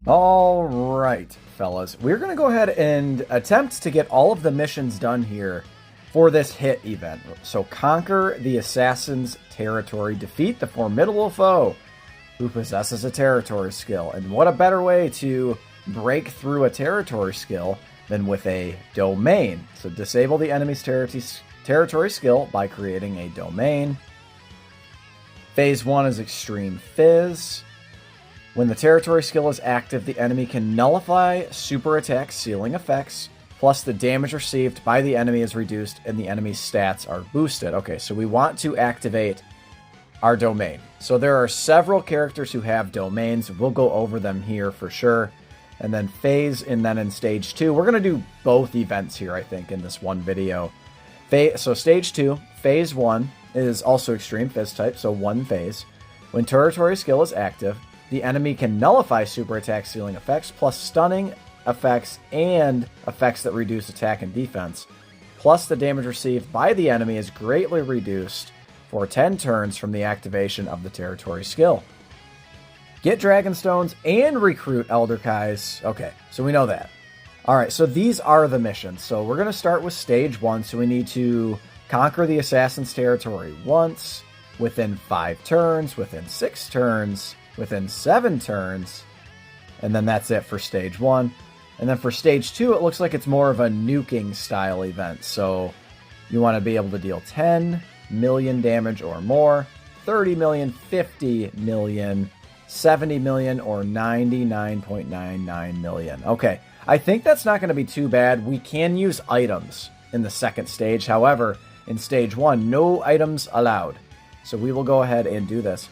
All right, fellas. We're going to go ahead and attempt to get all of the missions done here for this hit event. So conquer the assassin's territory. Defeat the formidable foe who possesses a territory skill. And what a better way to break through a territory skill than with a domain. So disable the enemy's territory skill by creating a domain. Phase 1 is Extreme Fizz. When the territory skill is active, the enemy can nullify super attack ceiling effects, plus the damage received by the enemy is reduced and the enemy's stats are boosted. Okay, so we want to activate our domain. So there are several characters who have domains. We'll go over them here for sure. And then phase, and then in stage 2, we're going to do both events here, I think, in this one video. So stage 2, phase 1 is also Extreme Fizz type, so 1 phase. When territory skill is active, the enemy can nullify super attack ceiling effects, plus stunning effects and effects that reduce attack and defense. Plus the damage received by the enemy is greatly reduced for 10 turns from the activation of the territory skill. Get Dragon Stones and recruit Elder Kais. Okay, so we know that. Alright, so these are the missions. So we're going to start with stage 1, so we need to conquer the assassin's territory once, within 5 turns, within 6 turns, within 7 turns, and then that's it for stage 1. And then for stage 2, it looks like it's more of a nuking style event. So you want to be able to deal 10 million damage or more, 30 million, 50 million, 70 million, or 99.99 million. Okay, I think that's not going to be too bad. We can use items in the second stage. However, in stage 1, no items allowed. So we will go ahead and do this.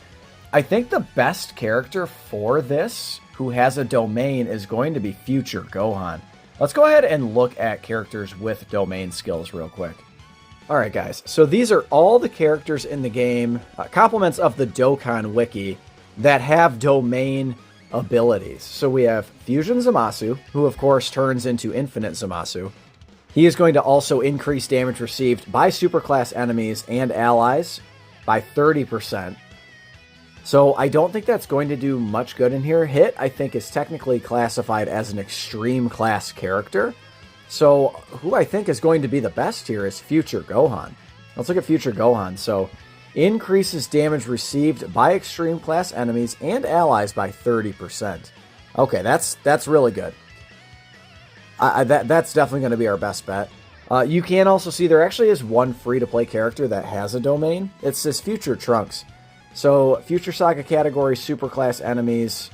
I think the best character for this, who has a domain, is going to be Future Gohan. Let's go ahead and look at characters with domain skills real quick. Alright guys, so these are all the characters in the game, compliments of the Dokkan Wiki, that have domain abilities. So we have Fusion Zamasu, who of course turns into Infinite Zamasu. He is going to also increase damage received by superclass enemies and allies by 30%. So I don't think that's going to do much good in here. Hit, I think, is technically classified as an extreme class character. So who I think is going to be the best here is Future Gohan. Let's look at Future Gohan. So increases damage received by extreme class enemies and allies by 30%. Okay, that's really good. That's definitely going to be our best bet. You can also see there actually is one free-to-play character that has a domain. It's this Future Trunks. So, Future Saga category, superclass enemies,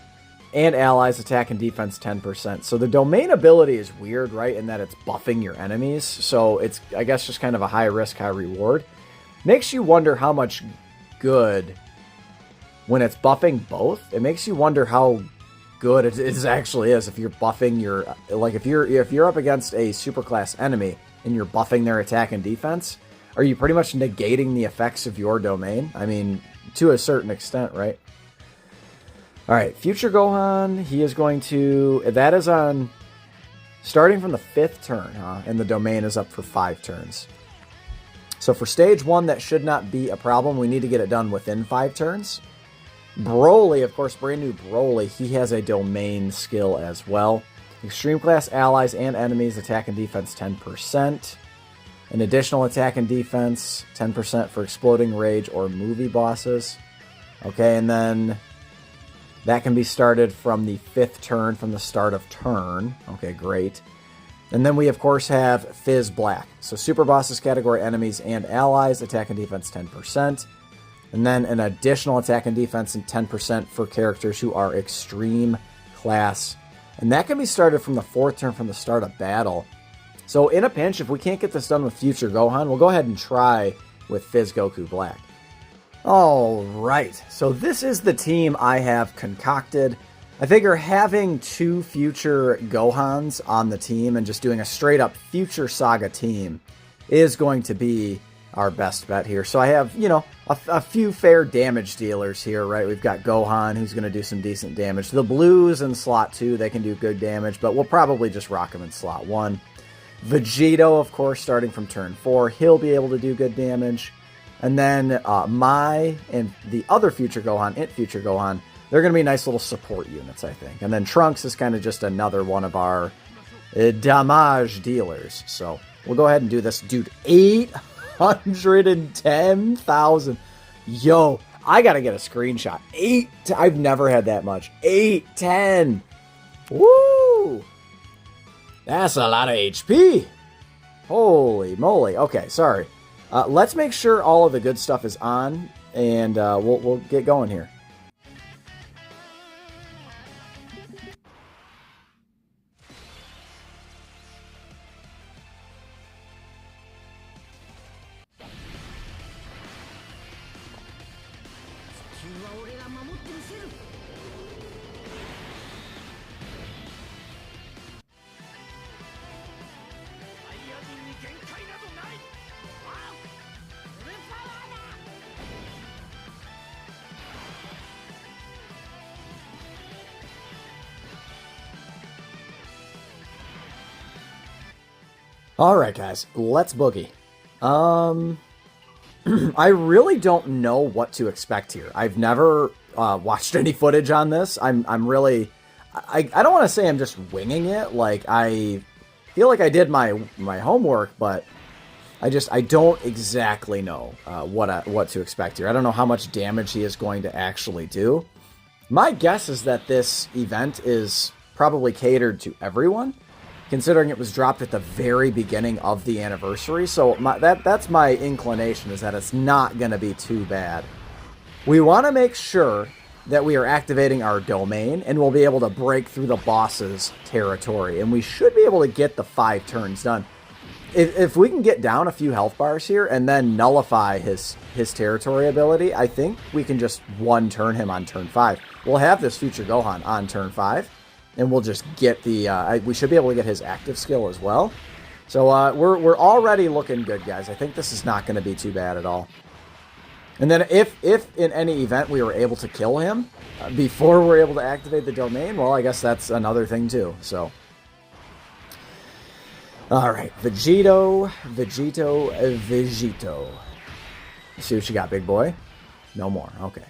and allies attack and defense 10%. So the domain ability is weird, right, in that it's buffing your enemies. So it's, I guess, just kind of a high risk, high reward. Makes you wonder how much good, when it's buffing both, it makes you wonder how good it actually is if you're buffing your, like if you're up against a superclass enemy and you're buffing their attack and defense, are you pretty much negating the effects of your domain? I mean, to a certain extent, right? Alright, Future Gohan, he is going to... That is on... Starting from the 5th turn, huh? And the domain is up for 5 turns. So for stage 1, that should not be a problem. We need to get it done within 5 turns. Broly, of course, brand new Broly, he has a domain skill as well. Extreme class allies and enemies, attack and defense 10%. An additional attack and defense, 10% for exploding rage or movie bosses. Okay, and then that can be started from the 5th turn, from the start of turn. Okay, great. And then we, of course, have Fizz Black. So super bosses category enemies and allies, attack and defense 10%. And then an additional attack and defense and 10% for characters who are extreme class. And that can be started from the 4th turn, from the start of battle. So in a pinch, if we can't get this done with Future Gohan, we'll go ahead and try with Fizz Goku Black. Alright, so this is the team I have concocted. I figure having 2 Future Gohans on the team and just doing a straight up Future Saga team is going to be our best bet here. So I have, you know, a few fair damage dealers here, right? We've got Gohan, who's going to do some decent damage. The Blues in slot 2, they can do good damage, but we'll probably just rock them in slot 1. Vegito, of course, starting from turn 4, he'll be able to do good damage. And then Mai and the other Future Gohan, Future Gohan, they're going to be nice little support units, I think. And then Trunks is kind of just another one of our damage dealers. So we'll go ahead and do this. Dude, 810,000. Yo, I got to get a screenshot. I've never had that much. 810. Woo! That's a lot of HP. Holy moly. Okay, sorry. Let's make sure all of the good stuff is on, and we'll get going here. All right, guys, let's boogie. I really don't know what to expect here. I've never watched any footage on this. I'm really, I don't want to say I'm just winging it. Like, I feel like I did my homework, but I don't exactly know what to expect here. I don't know how much damage he is going to actually do. My guess is that this event is probably catered to everyone, considering it was dropped at the very beginning of the anniversary. So that's my inclination, is that it's not going to be too bad. We want to make sure that we are activating our domain, and we'll be able to break through the boss's territory, and we should be able to get the 5 turns done. If we can get down a few health bars here and then nullify his territory ability, I think we can just one-turn him on turn 5. We'll have this Future Gohan on turn 5. And we'll just get the, we should be able to get his active skill as well. So we're already looking good, guys. I think this is not going to be too bad at all. And then if in any event we were able to kill him before we're able to activate the domain, well, I guess that's another thing too. So, all right, Vegito. Let's see what you got, big boy. No more. Okay.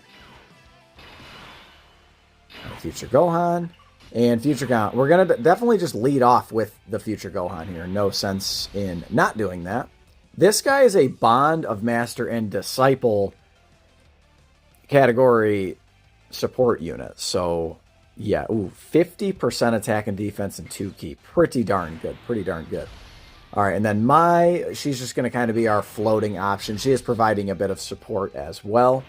Future Gohan. And Future Gohan, we're going to definitely just lead off with the Future Gohan here. No sense in not doing that. This guy is a bond of master and disciple category support unit. So, yeah, 50% attack and defense and 2 ki. Pretty darn good. All right, and then she's just going to kind of be our floating option. She is providing a bit of support as well.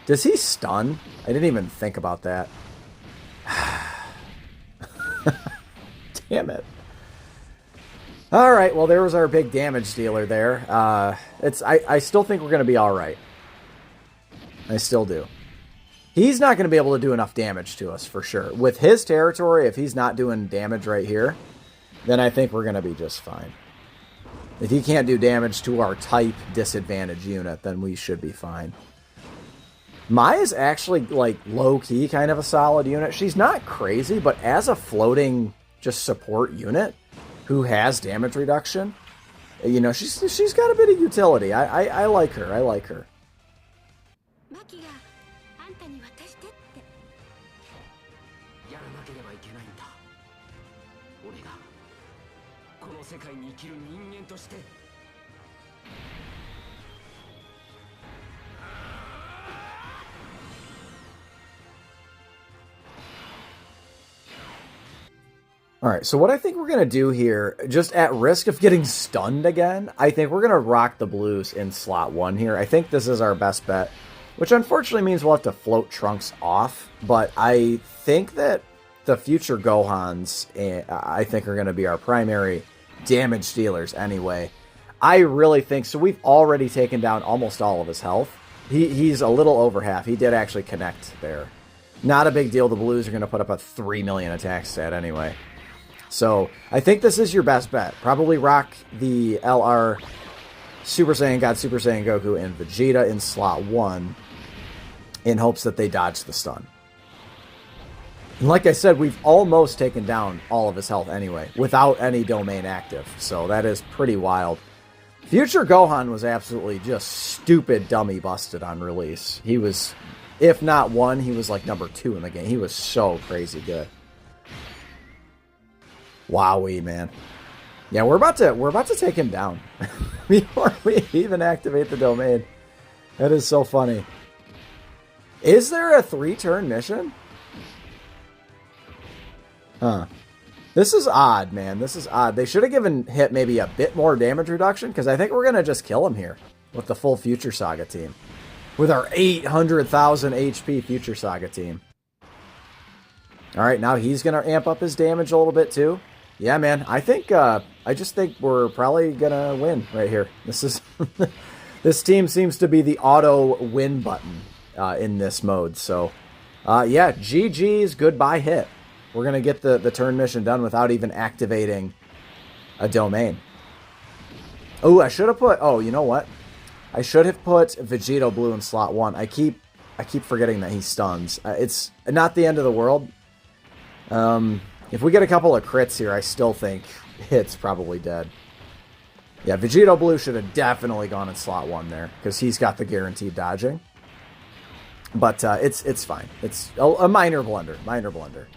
Does he stun? I didn't even think about that. Damn it. All right, well, there was our big damage dealer there. I still think we're going to be all right. I still do. He's not going to be able to do enough damage to us, for sure. With his territory, if he's not doing damage right here, then I think we're going to be just fine. If he can't do damage to our type disadvantage unit, then we should be fine. Maya's actually, like, low-key kind of a solid unit. She's not crazy, but as a floating, just support unit who has damage reduction, you know, she's got a bit of utility. I like her. I like her. All right, so what I think we're going to do here, just at risk of getting stunned again, I think we're going to rock the blues in slot 1 here. I think this is our best bet, which unfortunately means we'll have to float Trunks off, but I think that the Future Gohans, I think, are going to be our primary damage dealers anyway. I really think, so we've already taken down almost all of his health. He's a little over half. He did actually connect there. Not a big deal. The blues are going to put up a 3 million attack stat anyway. So, I think this is your best bet. Probably rock the LR Super Saiyan God, Super Saiyan Goku, and Vegeta in slot 1 in hopes that they dodge the stun. And like I said, we've almost taken down all of his health anyway, without any domain active. So, that is pretty wild. Future Gohan was absolutely just stupid dummy busted on release. He was If not one, he was like number 2 in the game. He was so crazy good. Wowee, man. Yeah, we're about to take him down before we even activate the domain. That is so funny. Is there a 3-turn mission? Huh. This is odd, man. This is odd. They should have given Hit maybe a bit more damage reduction, because I think we're going to just kill him here with the full Future Saga team. With our 800,000 HP Future Saga team. Alright, now he's going to amp up his damage a little bit too. Yeah, man. I just think we're probably going to win right here. This is... This team seems to be the auto win button in this mode. So, yeah, GG's, goodbye Hit. We're going to get the turn mission done without even activating a domain. Oh, I should have put... Oh, you know what? I should have put Vegito Blue in slot 1. I keep forgetting that he stuns. It's not the end of the world. If we get a couple of crits here, I still think Hit's probably dead. Yeah, Vegito Blue should have definitely gone in slot 1 there, because he's got the guaranteed dodging. But it's fine. It's a minor blunder. Minor blunder.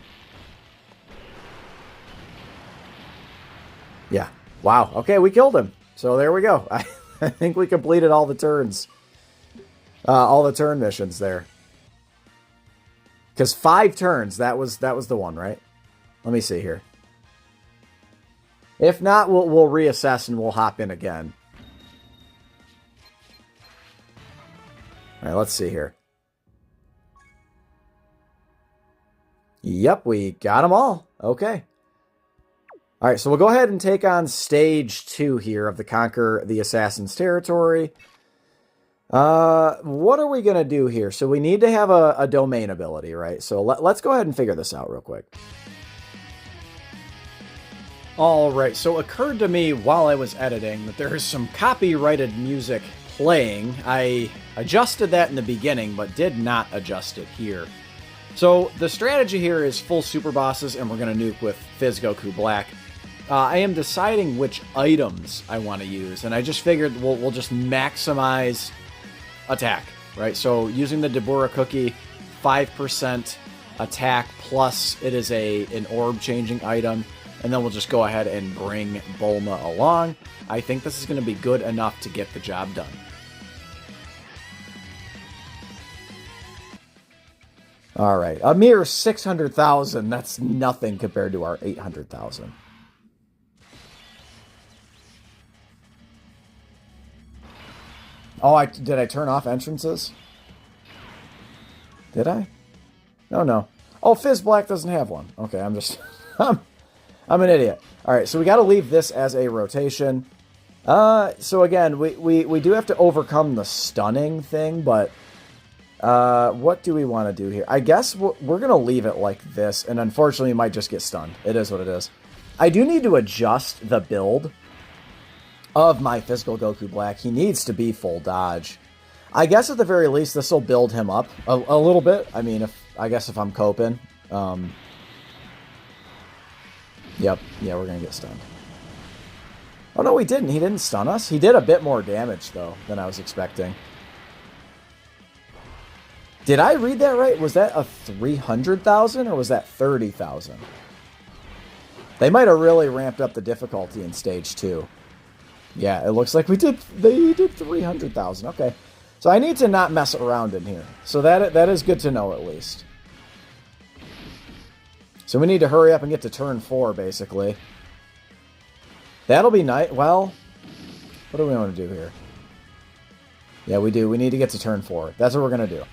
Yeah. Wow. Okay, we killed him. So there we go. I think we completed all the turns. All the turn missions there. Because 5 turns, that was the one, right? Let me see here. If not, we'll reassess and we'll hop in again. All right, let's see here. Yep, we got them all. Okay. All right, so we'll go ahead and take on stage 2 here of the Conquer the Assassin's Territory. What are we going to do here? So we need to have a domain ability, right? So let's go ahead and figure this out real quick. All right, so it occurred to me while I was editing that there is some copyrighted music playing. I adjusted that in the beginning, but did not adjust it here. So the strategy here is full super bosses, and we're going to nuke with Fizz Goku Black. I am deciding which items I want to use, and I just figured we'll just maximize attack, right? So using the Dabura Cookie, 5% attack, plus it is an orb-changing item, and then we'll just go ahead and bring Bulma along. I think this is going to be good enough to get the job done. All right, a mere 600,000. That's nothing compared to our 800,000. Oh, did I turn off entrances? Did I? No. Oh, Fizz Black doesn't have one. Okay, I'm just... I'm an idiot. All right, so we got to leave this as a rotation. So again, we do have to overcome the stunning thing, but what do we want to do here? I guess we're going to leave it like this, and unfortunately, you might just get stunned. It is what it is. I do need to adjust the build of my Physical Goku Black. He needs to be full dodge. I guess at the very least, this will build him up a little bit. I mean, I guess if I'm coping. Yep. Yeah, we're going to get stunned. Oh, no, he didn't. He didn't stun us. He did a bit more damage, though, than I was expecting. Did I read that right? Was that a 300,000 or was that 30,000? They might have really ramped up the difficulty in stage 2. Yeah, it looks like they did 300,000. Okay. So I need to not mess around in here. So that is good to know at least. So we need to hurry up and get to turn 4, basically. That'll be nice. Well, what do we want to do here? Yeah, we do. We need to get to turn 4. That's what we're going to do.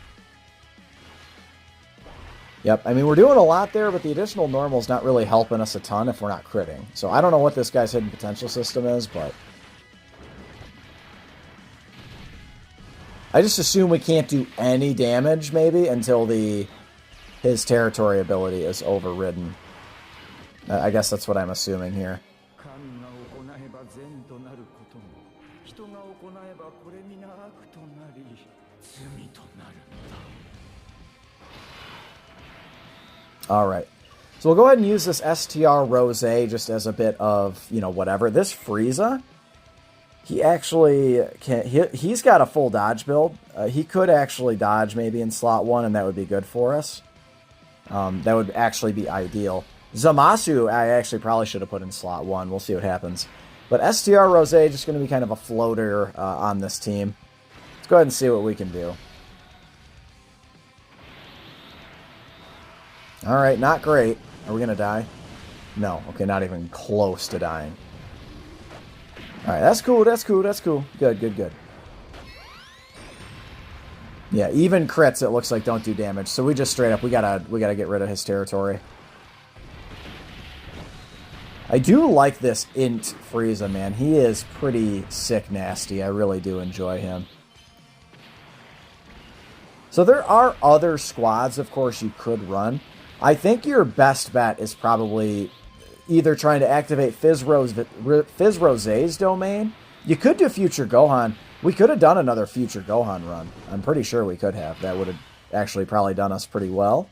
Yep, I mean, we're doing a lot there, but the additional normal's not really helping us a ton if we're not critting. So I don't know what this guy's hidden potential system is, but... I just assume we can't do any damage, maybe, until his territory ability is overridden. I guess that's what I'm assuming here. Alright. So we'll go ahead and use this STR Rose just as a bit of, whatever. This Frieza, He actually can. He's got a full dodge build. He could actually dodge maybe in slot 1, and that would be good for us. That would actually be ideal. Zamasu, I actually probably should have put in slot 1. We'll see what happens. But STR Rose just going to be kind of a floater on this team. Let's go ahead and see what we can do. All right, not great. Are we going to die? No. Okay, not even close to dying. All right, that's cool, that's cool, that's cool. Good, good, good. Yeah, even crits, it looks like, don't do damage. So we just straight up, we gotta get rid of his territory. I do like this Int Frieza, man. He is pretty sick nasty. I really do enjoy him. So there are other squads, of course, you could run. I think your best bet is probably either trying to activate Fizz Rose's domain. You could do Future Gohan. We could have done another Future Gohan run. I'm pretty sure we could have. That would have actually probably done us pretty well.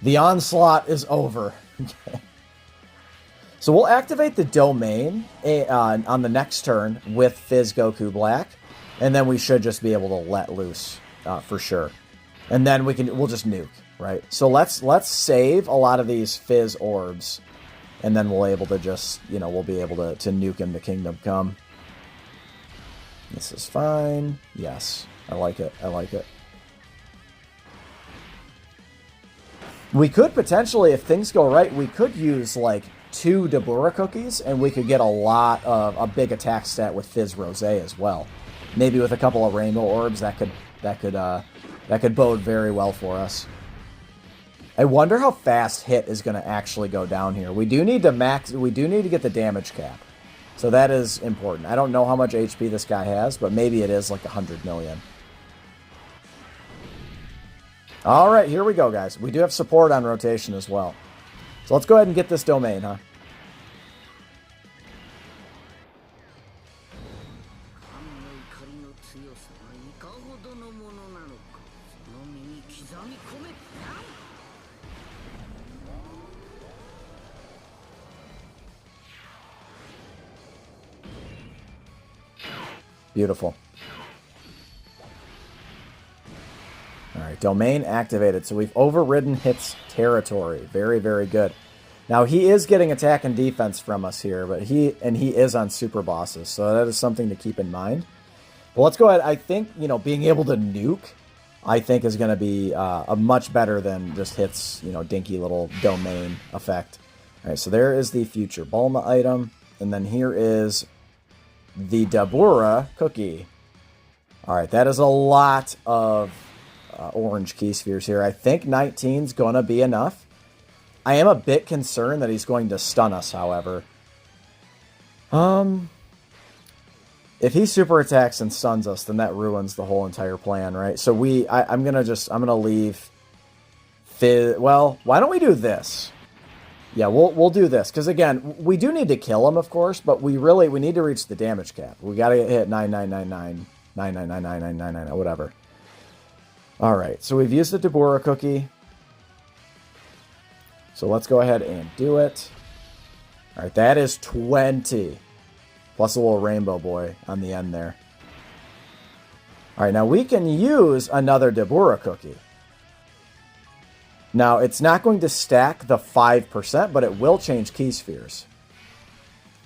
The onslaught is over. So we'll activate the domain on the next turn with Fizz Goku Black, and then we should just be able to let loose for sure. And then we'll just nuke, right? So let's save a lot of these Fizz orbs, and then we'll able to just, we'll be able to nuke into Kingdom Come. This is fine. Yes, I like it. I like it. We could potentially, if things go right, we could use like 2 Dabura cookies, and we could get a big attack stat with Fizz Rose as well. Maybe with a couple of rainbow orbs, that could bode very well for us. I wonder how fast hit is going to actually go down here. We do need to We do need to get the damage cap, so that is important. I don't know how much HP this guy has, but maybe it is like 100 million. All right, here we go, guys. We do have support on rotation as well. So let's go ahead and get this domain, huh? Beautiful. All right, domain activated. So we've overridden Hit's territory. Very, very good. Now he is getting attack and defense from us here, but he is on super bosses, so that is something to keep in mind. But let's go ahead. I think being able to nuke, I think is going to be a much better than just Hit's dinky little domain effect. All right, so there is the future Bulma item, and then here is the Dabura cookie. All right, that is a lot of orange key spheres here. I think 19's going to be enough. I am a bit concerned that he's going to stun us, however. If he super attacks and stuns us, then that ruins the whole entire plan, right? So I'm gonna leave Fizz. Well, why don't we do this? Yeah, we'll do this, because again, we do need to kill him, of course, but we need to reach the damage cap. We gotta hit 9999, 999999, whatever. All right, so we've used the Dabura cookie. So let's go ahead and do it. All right, that is 20. Plus a little rainbow boy on the end there. All right, now we can use another Dabura cookie. Now, it's not going to stack the 5%, but it will change key spheres.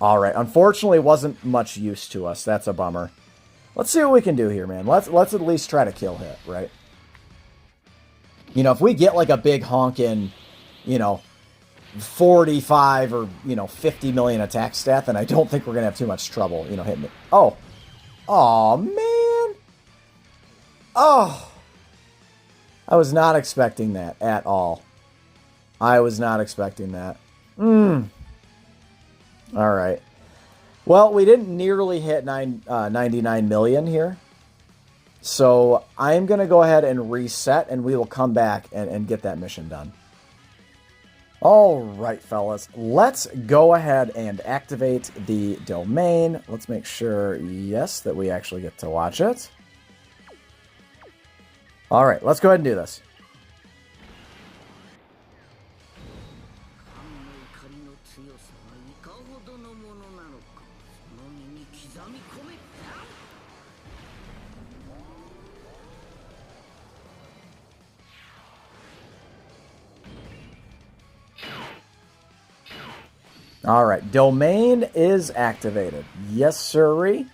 All right, unfortunately, it wasn't much use to us. That's a bummer. Let's see what we can do here, man. Let's at least try to kill Hit, right? If we get like a big honkin', 45 or 50 million attack stat, then I don't think we're gonna have too much trouble hitting it. Oh man, I was not expecting that at all. I was not expecting that. All right, well, we didn't nearly hit 99 million here, so I'm gonna go ahead and reset, and we will come back and get that mission done. All right, fellas, let's go ahead and activate the domain. Let's make sure, yes, that we actually get to watch it. All right, let's go ahead and do this. All right, domain is activated. Yes, sirree.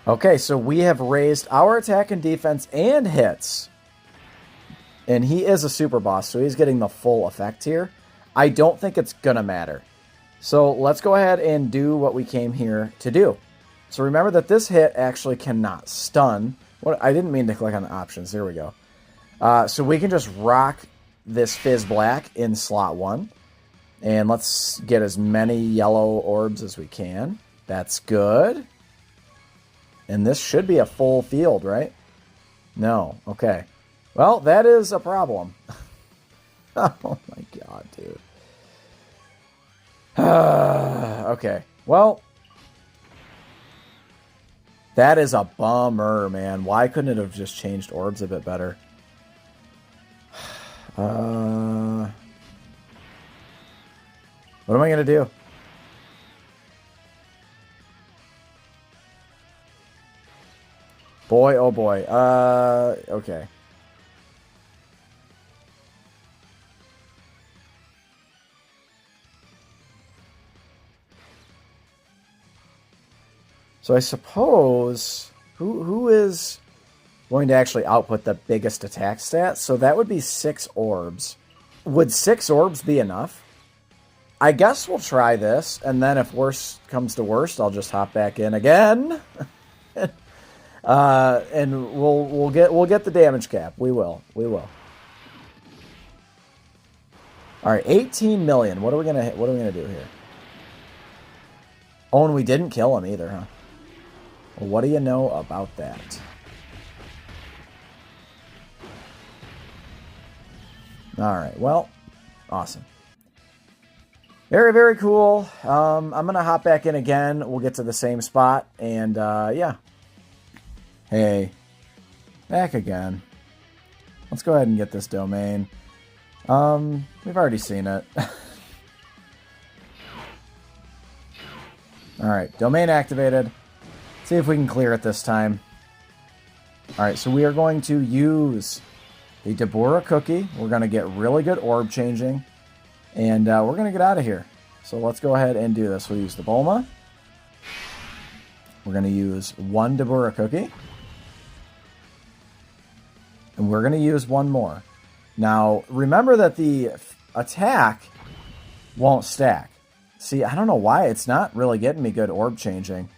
Okay, so we have raised our attack and defense and hits. And he is a super boss, so he's getting the full effect here. I don't think it's going to matter. So let's go ahead and do what we came here to do. So remember that this hit actually cannot stun. I didn't mean to click on the options. There we go. So we can just rock this Fizz Black in slot 1. And let's get as many yellow orbs as we can. That's good. And this should be a full field, right? No. Okay. Well, that is a problem. Oh my god, dude. Okay. Well, that is a bummer, man. Why couldn't it have just changed orbs a bit better? What am I going to do? Boy, oh boy. Okay. So I suppose who is going to actually output the biggest attack stat? So that would be 6 orbs. Would 6 orbs be enough? I guess we'll try this, and then if worst comes to worst, I'll just hop back in again. And we'll get the damage cap. We will. All right, 18 million. What are we gonna do here? Oh, and we didn't kill him either, huh? Well, what do you know about that? All right. Well, awesome. Very, very cool. I'm going to hop back in again. We'll get to the same spot. And, yeah. Hey. Back again. Let's go ahead and get this domain. We've already seen it. Alright, domain activated. See if we can clear it this time. Alright, so we are going to use the Dabura cookie. We're going to get really good orb changing. And we're going to get out of here. So let's go ahead and do this. We'll use the Bulma. We're going to use 1 Dabura cookie. And we're going to use 1 more. Now, remember that the attack won't stack. See, I don't know why it's not really getting me good orb changing.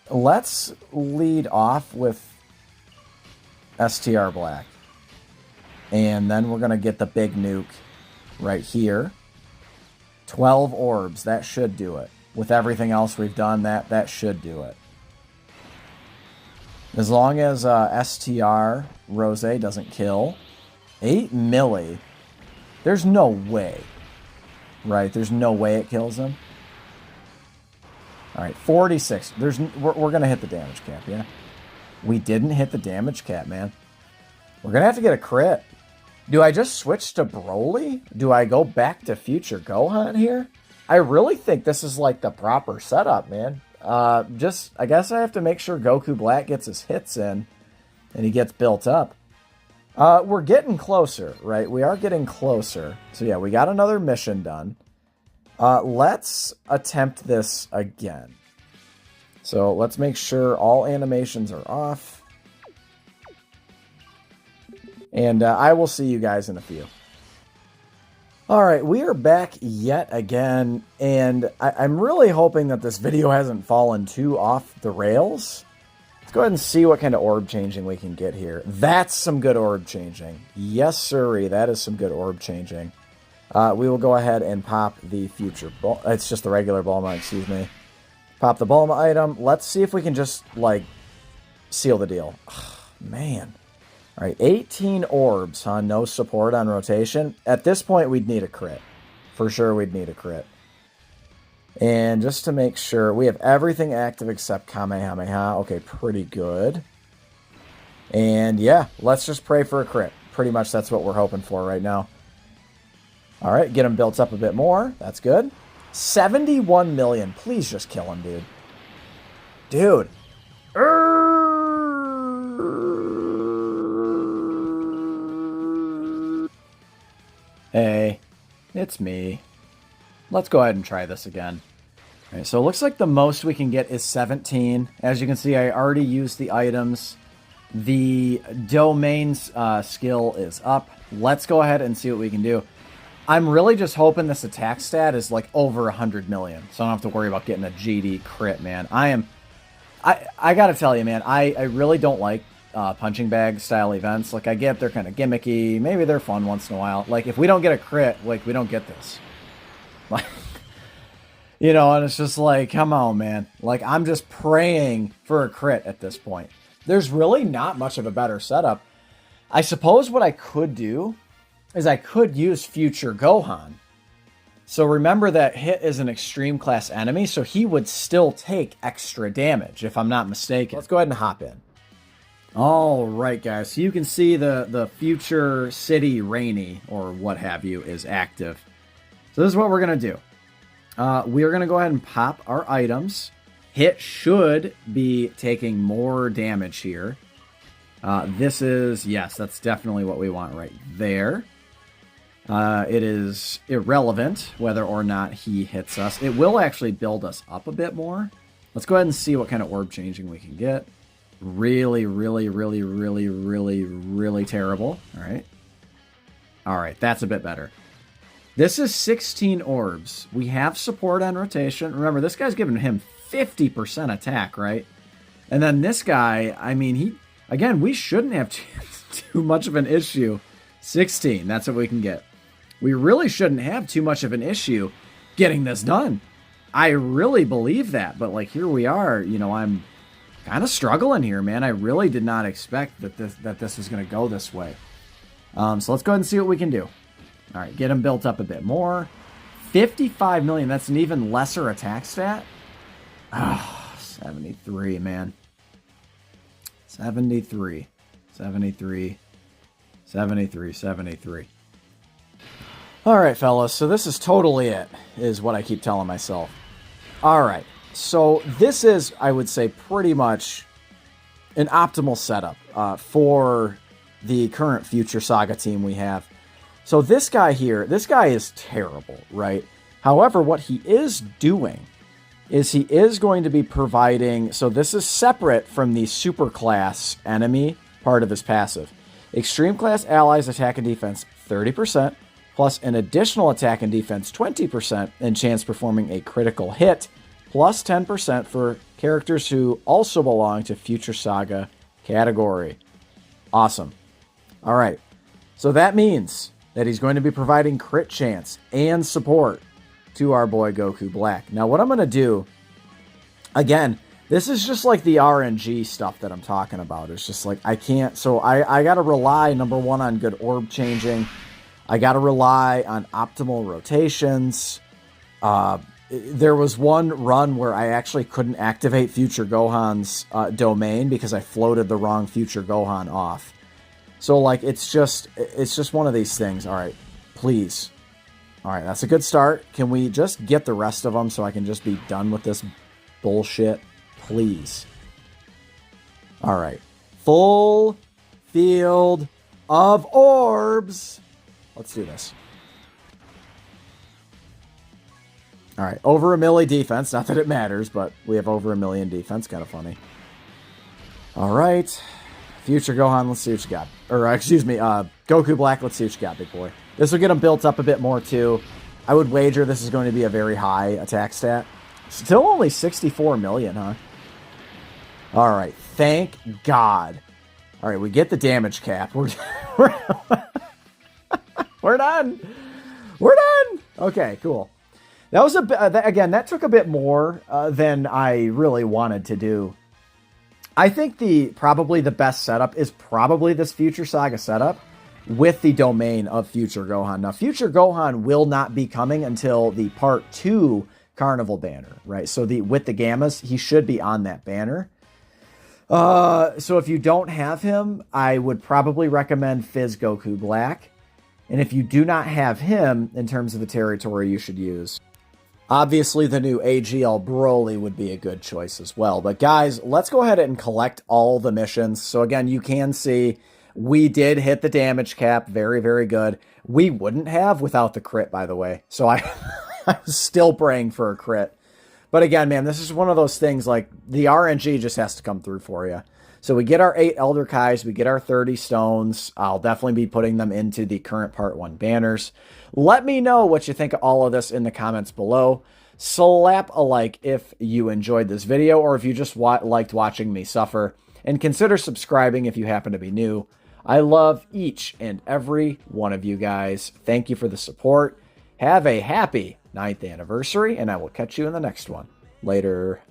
Let's lead off with STR Black. And then we're going to get the big nuke right here. 12 orbs. That should do it. With everything else we've done, that should do it. As long as STR Rose doesn't kill. 8 milli. There's no way. Right? There's no way it kills him. Alright, 46. We're going to hit the damage cap, yeah? We didn't hit the damage cap, man. We're going to have to get a crit. Do I just switch to Broly? Do I go back to Future Gohan here? I really think this is like the proper setup, man. I guess I have to make sure Goku Black gets his hits in and he gets built up. We're getting closer, right? We are getting closer. So yeah, we got another mission done. Let's attempt this again. So let's make sure all animations are off. And I will see you guys in a few. All right, we are back yet again, and I'm really hoping that this video hasn't fallen too off the rails. Let's go ahead and see what kind of orb changing we can get here. That's some good orb changing. Yes, sirree, that is some good orb changing. We will go ahead and pop the future... It's just the regular Bulma, excuse me. Pop the Bulma item. Let's see if we can just, like, seal the deal. Oh, man. All right, 18 orbs, huh? No support on rotation. At this point, we'd need a crit. For sure, we'd need a crit. And just to make sure, we have everything active except Kamehameha. Okay, pretty good. And yeah, let's just pray for a crit. Pretty much that's what we're hoping for right now. All right, get him built up a bit more. That's good. 71 million. Please just kill him, dude. Dude. Hey, it's me. Let's go ahead and try this again. All right, so it looks like the most we can get is 17. As you can see, I already used the items. The domain's skill is up. Let's go ahead and see what we can do. I'm really just hoping this attack stat is like over 100 million, so I don't have to worry about getting a GD crit, man. I gotta tell you, man, I really don't like punching bag style events. Like, I get they're kind of gimmicky. Maybe they're fun once in a while. Like, if we don't get a crit, like, we don't get this. Like, you know, and it's just like, come on, man. Like, I'm just praying for a crit at this point. There's really not much of a better setup. I suppose what I could do is I could use Future Gohan. So remember that Hit is an extreme class enemy, so he would still take extra damage, if I'm not mistaken. Let's go ahead and hop in. All right, guys. So you can see the Future City Rainy, or what have you, is active. So this is what we're going to do. We are going to go ahead and pop our items. Hit should be taking more damage here. This is, yes, that's definitely what we want right there. It is irrelevant whether or not he hits us. It will actually build us up a bit more. Let's go ahead and see what kind of orb changing we can get. Really, really, really, really, really, really terrible. All right. All right, that's a bit better. This is 16 orbs. We have support on rotation. Remember, this guy's giving him 50% attack, right? And then this guy, I mean, again, we shouldn't have too much of an issue. 16, that's what we can get. We really shouldn't have too much of an issue getting this done. I really believe that, but like, here we are, you know, I'm kind of struggling here, man. I really did not expect that this was going to go this way. So let's go ahead and see what we can do. All right, get him built up a bit more. 55 million, that's an even lesser attack stat. Oh, 73, man. 73. 73. 73, 73. All right, fellas, so this is totally it, is what I keep telling myself. All right, so this is, I would say, pretty much an optimal setup for the current Future Saga team we have. So this guy here, this guy is terrible, right? However, what he is doing is he is going to be providing, so this is separate from the super class enemy part of his passive. Extreme class allies attack and defense 30%, plus an additional attack and defense 20%, and chance performing a critical hit, plus 10% for characters who also belong to Future Saga category. Awesome. All right. So that means that he's going to be providing crit chance and support to our boy Goku Black. Now, what I'm going to do, again, this is just like the RNG stuff that I'm talking about. It's just like, I can't, so I got to rely, number one, on good orb changing. I got to rely on optimal rotations. There was one run where I actually couldn't activate Future Gohan's domain because I floated the wrong Future Gohan off. So, like, it's just one of these things. All right, please. All right, that's a good start. Can we just get the rest of them so I can just be done with this bullshit? Please. All right. Full field of orbs. Let's do this. All right, over a milli defense. Not that it matters, but we have over a million defense. Kind of funny. All right. Future Gohan, let's see what you got. Or, excuse me, Goku Black, let's see what you got, big boy. This will get him built up a bit more, too. I would wager this is going to be a very high attack stat. Still only 64 million, huh? All right, thank God. All right, we get the damage cap. We're done. We're done. Okay, cool. That was again, that took a bit more than I really wanted to do. I think probably the best setup is probably this Future Saga setup with the domain of Future Gohan. Now, Future Gohan will not be coming until the Part 2 Carnival banner, right? So with the Gammas, he should be on that banner. So if you don't have him, I would probably recommend Fizz Goku Black. And if you do not have him, in terms of the territory you should use, obviously the new AGL Broly would be a good choice as well. But guys, let's go ahead and collect all the missions. So again, you can see we did hit the damage cap. Very, very good. We wouldn't have without the crit, by the way. So I'm still praying for a crit. But again, man, this is one of those things, like, the RNG just has to come through for you. So we get our 8 Elder Kais, we get our 30 stones. I'll definitely be putting them into the current Part 1 banners. Let me know what you think of all of this in the comments below. Slap a like if you enjoyed this video, or if you just liked watching me suffer. And consider subscribing if you happen to be new. I love each and every one of you guys. Thank you for the support. Have a happy 9th anniversary, and I will catch you in the next one. Later.